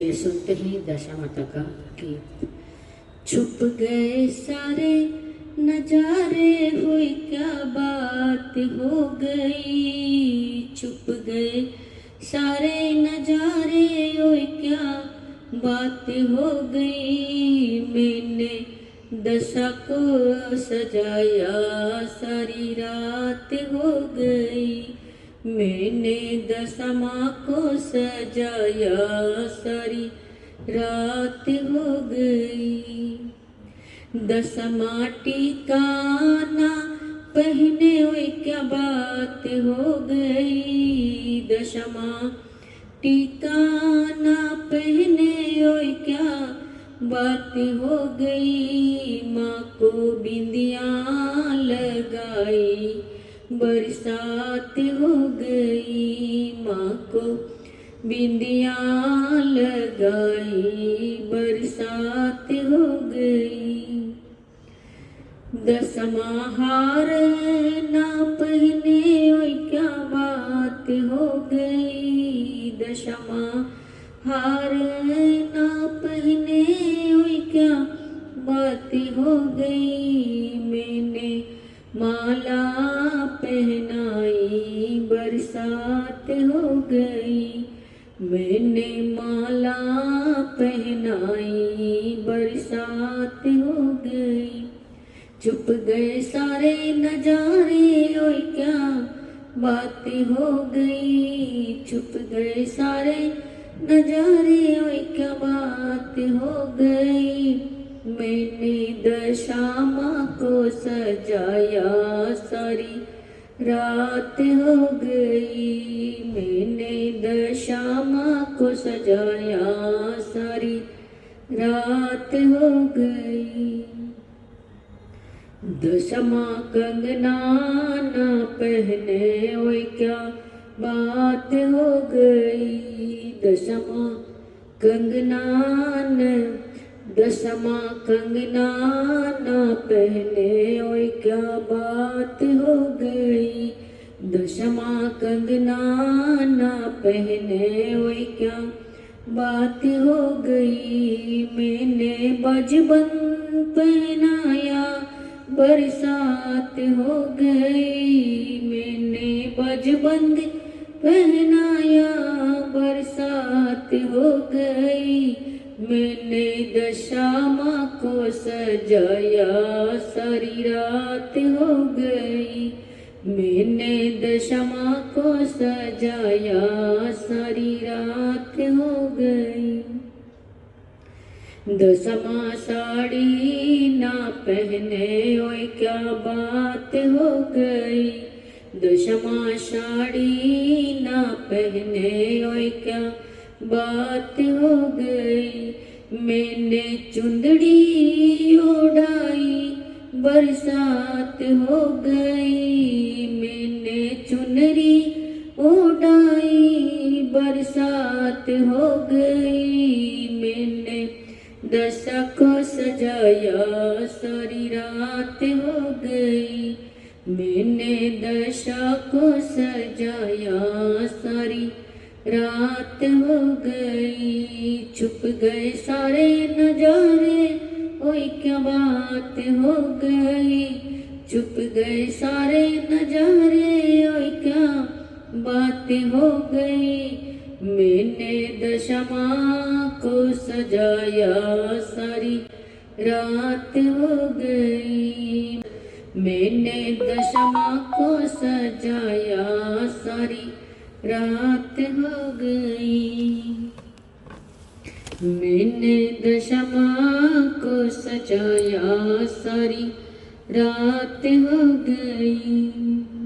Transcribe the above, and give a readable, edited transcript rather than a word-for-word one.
ये सुनते ही दशा माता का गीत। छुप गए सारे नजारे, हुई क्या बात हो गई। छुप गए सारे नजारे, हुई क्या बात हो गई। मैंने दशा को सजाया, सारी रात हो गई। मैंने दशा माँ को सजाया, सारी रात हो गई। दशा माँ टीका ना पहने, हुई क्या बात हो गई। दशा माँ टीका ना पहने, हुई क्या बात हो गई। माँ को बिंदिया लगाई, बरसात हो गई। माँ को बिंदिया लगाई, बरसात हो गई। दशमा हार ना पहने, ओए क्या बात हो गई। दशमा हार ना पहने, ओए क्या बात हो गई। मैंने माला पहनाई, बरसात हो गई। मैंने माला पहनाई, बरसात हो गई। छुप गए सारे नजारे, ओए क्या बात हो गई। छुप गए सारे नजारे, ओए क्या बात हो गई। मैंने दशा माँ को सजाया, सारी रात हो गई। मैंने दशा माँ को सजाया, सारी रात हो गई। दशा माँ कंगना ना पहने, ओए क्या बात हो गई। दशा माँ कंगना न दशा माँ कंगना ना पहने, ओए क्या बात हो गई। दशा माँ कंगना ना पहने, ओए क्या बात हो गई। मैंने बजबंद पहनाया, बरसात हो गई। मैंने बजबंद पहनाया, बरसात हो गई। मैंने दशा माँ को सजाया, सारी रात हो गई। मैंने दशा माँ को सजाया, सारी रात हो गई। दशा माँ साड़ी ना पहने, ओए क्या बात हो गई। दशा माँ साड़ी ना पहने, ओए क्या बात हो गई। मैंने चुंदड़ी ओढ़ाई, बरसात हो गई। मैंने चुनरी ओढ़ाई, बरसात हो गई। मैंने दशा को सजाया, सारी रात हो गई। मैंने दशा को सजाया, सारी रात हो गई। छुप गए सारे नजारे, ओए क्या बात हो गई। छुप गए सारे नजारे, ओए क्या बात हो गई। मैंने दशा माँ को सजाया, सारी रात हो गई। मैंने दशा माँ को सजाया, सारी रात हो गई। मैंने दशा माँ को सजाया, सारी रात हो गई।